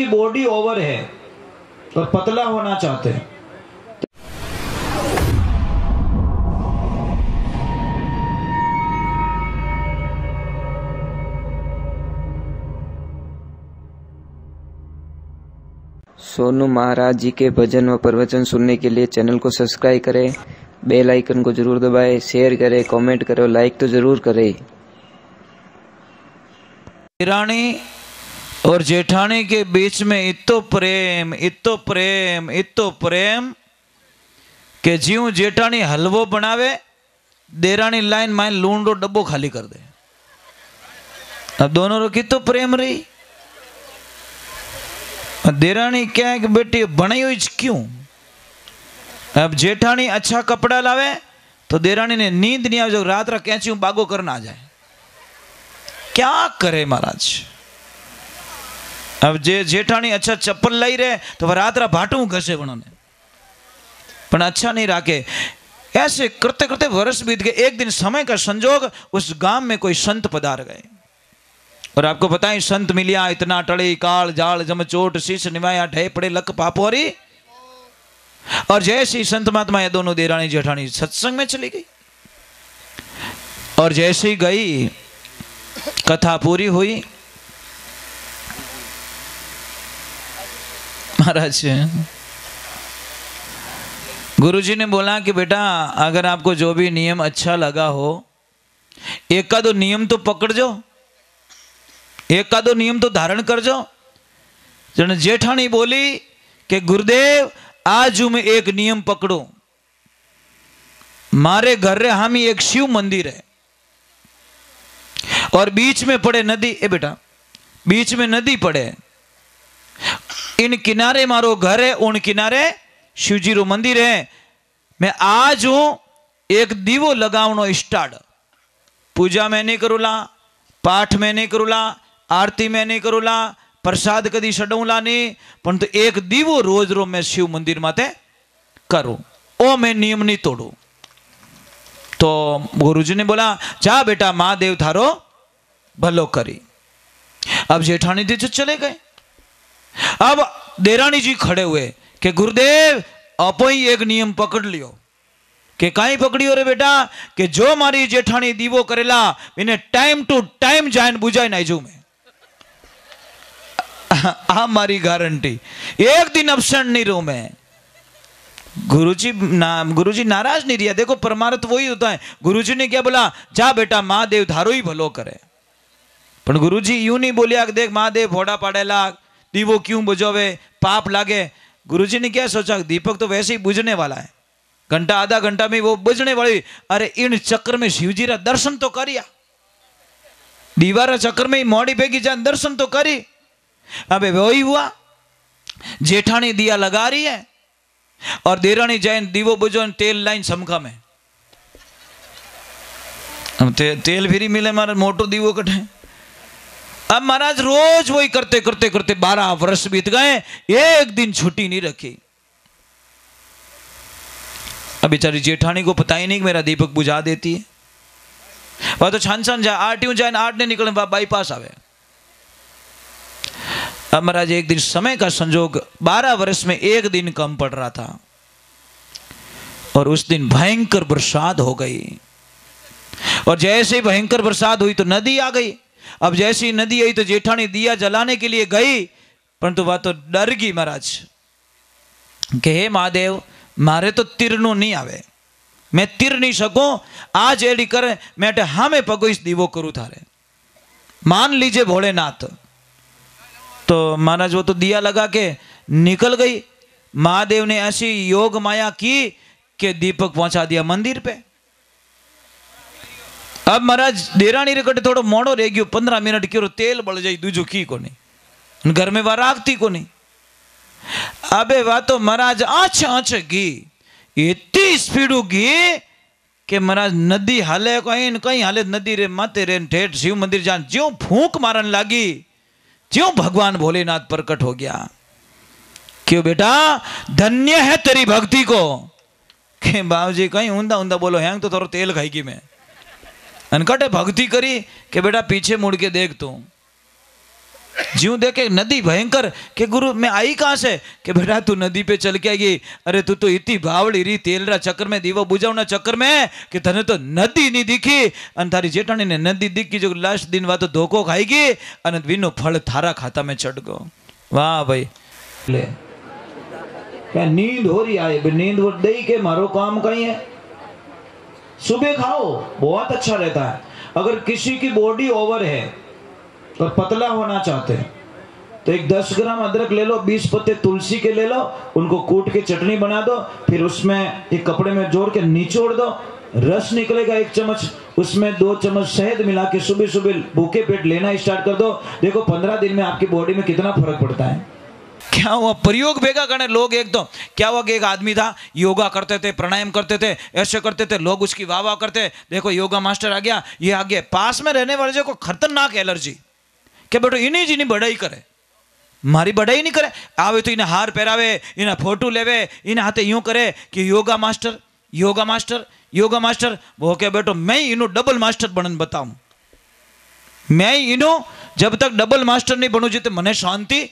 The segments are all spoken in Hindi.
की बॉडी ओवर है और पतला होना चाहते हैं। सोनू महाराज जी के भजन व प्रवचन सुनने के लिए चैनल को सब्सक्राइब करें, बेल आइकन को जरूर दबाएं, शेयर करें, कमेंट करें, लाइक तो जरूर करें। देरानी और जेठानी के बीच में इतो प्रेम, इतो प्रेम, इतो प्रेम के जीव जेठानी हलवो बनावे, देरानी लाइन माइन लूण रो डब्बो खाली कर दे। अब दोनों रो कितो प्रेम रही। देरानी क्या है कि बेटी बनाई हुई क्यों। अब जेठानी अच्छा कपड़ा लावे तो देरानी ने नींद नहीं आवे, जो रात रात कैंची बागो करना आ जाए। क्या करे महाराज। अब जेठानी अच्छा चप्पल लाई रहे तो वह रात रात भाटू घसे उन्होंने, पर अच्छा नहीं राखे। ऐसे करते करते वर्ष बीत गए। एक दिन समय का संजोग उस गांव में कोई संत पधार गए, और आपको पता है संत मिलिया इतना टड़े काल जाल जम चोट शीश निवाया ढे पड़े लक पापोरी। और जैसे ही संत महात्मा ये दोनों देरानी जेठानी सत्संग में चली गई, और जैसे ही गई कथा पूरी हुई। महाराज गुरुजी ने बोला कि बेटा अगर आपको जो भी नियम अच्छा लगा हो, एक का दो नियम तो पकड़ जो, एक का दो नियम तो धारण कर जो। जन जेठानी बोली कि गुरुदेव आज मैं एक नियम पकड़ो, मारे घर रे हम ही एक शिव मंदिर है और बीच में पड़े नदी। ए बेटा बीच में नदी पड़े, इन किनारे मारो घर है, उन किनारे शिवजी रो मंदिर है। मैं आज हूं एक दीवो लगावनो स्टार्ट। पूजा में नहीं करूला, पाठ में नहीं करूला, आरती में नहीं करूला, प्रसाद कदी छड़ूला नहीं, परंतु एक दीवो रोज रो मैं शिव मंदिर माते करूं। ओ मैं नियम नहीं तोड़ू। तो गुरुजी ने बोला जा बेटा महादेव थारो भलो करी। अब जेठानी जी चले गए। अब देरानी जी खड़े हुए कि गुरुदेव आप ही एक नियम पकड़ लियो। कि काई पकड़ियो रे बेटा कि जो मारी जेठानी दीवो करेला इन्हें टाइम टू टाइम जाइन बुझाई नाइजू में। आ मारी गारंटी, एक दिन अपसेंट नहीं रहूं मैं। गुरुजी नाराज नहीं रिया। देखो परमार्थ वही होता है। गुरुजी ने क्या बोला, जा बेटा महादेव थारो ही भलो करे। पर गुरुजी यूं नहीं बोलिया कि देख महादेव भोड़ा पाड़ेला दीवो क्यों बुझावे पाप लागे। गुरुजी ने क्या सोचा, दीपक तो वैसे ही बुझने वाला है, घंटा आधा घंटा में वो बुझने वाली। अरे इन चक्कर में शिवजी रा दर्शन तो करिया, दीवारा चक्कर में मोड़ी बेगी जान दर्शन तो करी। अबे वही हुआ, जेठानी दिया लगा रही है और देरानी जैन दीवो बुझो तेल लाइन समखा में। अब तेल फिरी मिले मारा मोटो दीवो कटे। अब महाराज रोज वही करते करते करते 12 वर्ष बीत गए, एक दिन छुट्टी नहीं रखी। अब बेचारी जेठानी को पता ही नहीं कि मेरा दीपक बुझा देती है। वह तो छान छान जाए 8 जाए 8 ने निकले बाईपास आवे। अब महाराज एक दिन समय का संजोग 12 वर्ष में एक दिन कम पड़ रहा था, और उस दिन भयंकर बरसात हो गई। और जैसे ही भयंकर बरसात हुई तो नदी आ गई। अब जैसे ही नदी आई तो जेठानी दिया जलाने के लिए गई, परंतु वह तो डर गई महाराज कि हे महादेव मारे तो तीरनो नहीं आवे, मैं तीर नहीं सकूं। आज एडी करे मैं हमें पगो इस दीवो करूं थारे, मान लीजिए भोलेनाथ। तो महाराज वो तो दिया लगा के निकल गई। महादेव ने ऐसी योग माया की कि दीपक पहुंचा दिया मंदिर पे। अब महाराज देरानी रे कटे थोड़ो मोड़ो रह गयो, 15 मिनट क्यों तेल बळ जाई दूजो की को नहीं, घर में वह राखती को नहीं। अबे वह तो महाराज आछ आछ घी इतनी स्पीड घी कि महाराज नदी हाले कहीं कहीं हाले नदी रे माते रे ठेठ शिव मंदिर जान ज्यों फूंक मारन लागी, ज्यों भगवान भोलेनाथ प्रकट हो गया। क्यों बेटा धन्य है तेरी भक्ति को। के बाबूजी कहीं ऊंधा ऊंधा बोलो हैंग तो थोड़ा तेल खाएगी मैं अनकटे भक्ति करी कि बेटा पीछे मुड़ के देख तू। ज्यों देखे नदी भयंकर के गुरु मैं आई कहाँ से कि बेटा तू नदी पे चल के आई। अरे तू तो इतनी बावड़ी री तेलरा चक्कर में दीवा बुझावना चक्कर में कि तने तो नदी नहीं दिखी अन थारी जेठानी ने नदी दिखी जो लास्ट दिन वा तो धोखो खाएगी अन विनो फल थारा खाता में चढ़ गो। वाह भाई ले क्या नींद हो रही है नींद वो दई के मारो काम कहीं है। सुबह खाओ बहुत अच्छा रहता है। अगर किसी की बॉडी ओवर है और पतला होना चाहते हैं तो एक 10 ग्राम अदरक ले लो, 20 पत्ते तुलसी के ले लो, उनको कूट के चटनी बना दो, फिर उसमें एक कपड़े में जोड़ के निचोड़ दो, रस निकलेगा 1 चम्मच, उसमें 2 चम्मच शहद मिला के सुबह सुबह भूखे पेट लेना स्टार्ट कर दो। देखो 15 दिन में आपकी बॉडी में कितना फर्क पड़ता है। क्या हुआ प्रयोग भेगा करने लोग एकदम क्या हुआ कि एक आदमी था योगा करते थे, प्राणायाम करते थे, ऐसे करते थे, लोग उसकी वाह वाह करते। देखो योगा मास्टर आ गया, ये आ गया। पास में रहने वाले को खतरनाक एलर्जी क्या बेटो इन्हीं जी बढ़ाई करे, मारी बढ़ाई नहीं करे। आवे तो इन्हें हार पहरावे, इन्हें फोटो लेवे, इन्हें हाथे यूं करे कि yoga master yoga master yoga master. वो क्या बेटो मैं इनो डबल मास्टर बनन बताऊं, मैं इनो जब तक डबल मास्टर नहीं बनू जीते मने शांति।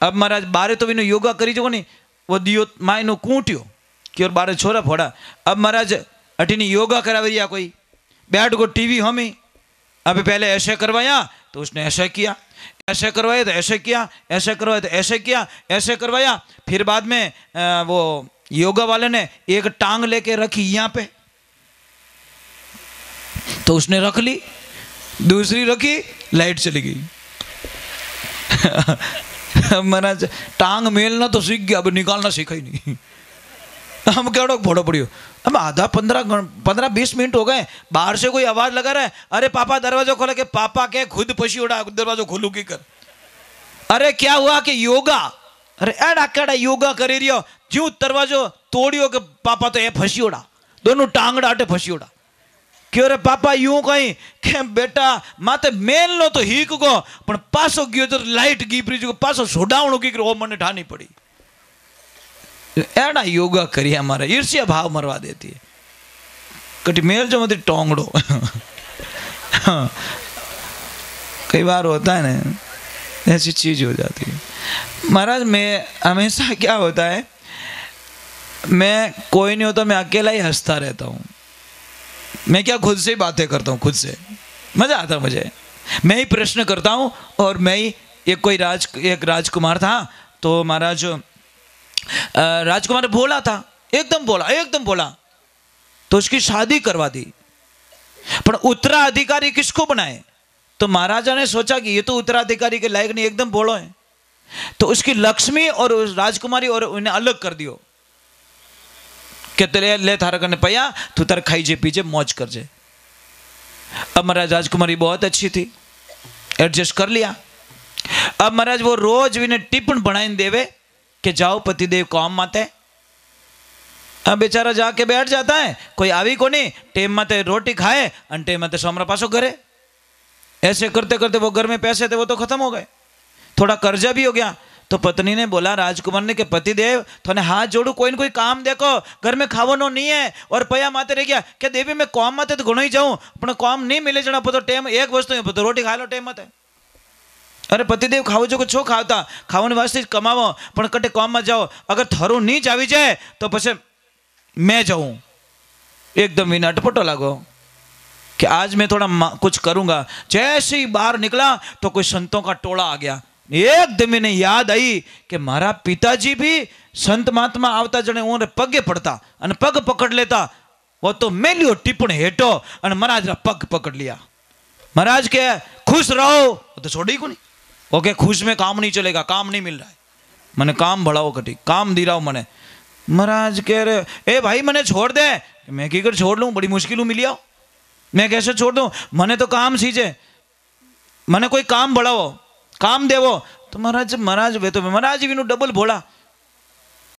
अब महाराज बारे तो इनो योगा करी जो नहीं वो दियो माँ इनो कूट्यो कि और बारे छोरा फोड़ा। अब महाराज अठीनी योगा करावरिया कोई बैठ को टीवी हमी। अब पहले ऐसे करवाया तो उसने ऐसे किया, ऐसे करवाया तो ऐसे किया, ऐसे करवाया तो ऐसे किया, ऐसे करवाया। फिर बाद में वो योगा वाले ने एक टांग लेके रखी यहाँ पे तो उसने रख ली, दूसरी रखी, लाइट चली गई। महाराज टांग मेलना तो सीख गया, अब निकालना सीखा ही नहीं। हम क्या फोड़ो पड़ियो। अब आधा 15-20 मिनट हो गए, बाहर से कोई आवाज लगा रहा है, अरे पापा दरवाजा खोला के पापा के खुद पसी उड़ा दरवाजा खोलू की कर। अरे क्या हुआ कि योगा, अरे एड़ा केड़ा योगा करे रियो, क्यों दरवाजो तोड़ियो के पापा तो ये फसी उड़ा, दोनों टांग डाटे फसी उड़ा। क्यों रे पापा यूं कहीं के बेटा माते मेल लो तो हीक को पण पासो गयो तो लाइट गीपरी जो पासो सोडावणो की ओ मने ठानी पड़ी। एड़ा योगा करिए हमारा ईर्ष्या भाव मरवा देती है। कटी मेल जो मत टोंगड़ो। कई बार होता है ना ऐसी चीज हो जाती है। महाराज मैं हमेशा क्या होता है, मैं कोई नहीं होता, मैं अकेला ही हंसता रहता हूँ। मैं क्या खुद से ही बातें करता हूँ, खुद से मजा आता है मुझे। मैं ही प्रश्न करता हूँ और मैं ही एक राजकुमार था तो महाराज राजकुमार बोला था, एकदम बोला तो उसकी शादी करवा दी। पर उत्तराधिकारी किसको बनाए, तो महाराजा ने सोचा कि ये तो उत्तराधिकारी के लायक नहीं, एकदम बोलो है। तो उसकी लक्ष्मी और राजकुमारी और उन्हें अलग कर दियो कि तेरे ले थारा करने पया, तू तार खाई जे पीजे मौज कर जे। अब महाराज राजकुमारी बहुत अच्छी थी, एडजस्ट कर लिया। अब महाराज वो रोज इन्हें टिप्पण बनाई देवे कि जाओ पतिदेव काम माते। अब बेचारा जाके बैठ जाता है, कोई आवी को नहीं, टेम माते रोटी खाए और टेम माते सोमरा पासो घरे। ऐसे करते करते वो घर में पैसे थे वो तो खत्म हो गए, थोड़ा कर्जा भी हो गया। तो पत्नी ने बोला राजकुमार ने कि पतिदेव थोने हाथ जोड़ू, कोई न कोई काम देखो, घर में खावनो नहीं है और पया माते रह गया। क्या देवी मैं काम माते तो घणो ही जाऊं पण काम नहीं मिले जना पतो टेम एक वस्तु पतो रोटी खा लो टेम माते। अरे पतिदेव खाओ जो छो खावता खावन वास्ते कमावो पण कटे काम में जाओ, अगर थारो नीच आवी जाए तो पछे मैं जाऊं। एकदम विना अटपटो लागो कि आज मैं थोड़ा कुछ करूंगा। जैसे ही बाहर निकला तो कोई संतों का टोला आ गया। एकदम इन्हें याद आई कि मारा पिताजी भी संत महात्मा आवता जने उन्हें पगे पड़ता और पग पकड़ लेता, वो तो मेलियो टिप्पण हेटो और महाराज पग पकड़ लिया। महाराज के खुश रहो तो छोड़ी को नहीं, ओके खुश में काम नहीं चलेगा, काम नहीं मिल रहा है, मैंने काम बढ़ाओ कटी काम दी रहा मैंने। महाराज कह रहे ए भाई मैंने छोड़ दे, मैं की कर छोड़ लूं, बड़ी मुश्किल मिली आओ, मैं कैसे छोड़ दूं, मैंने तो काम सींचे, मैंने कोई काम बढ़ाओ काम देवो। तो महाराज वे तो महाराज भी डबल बोला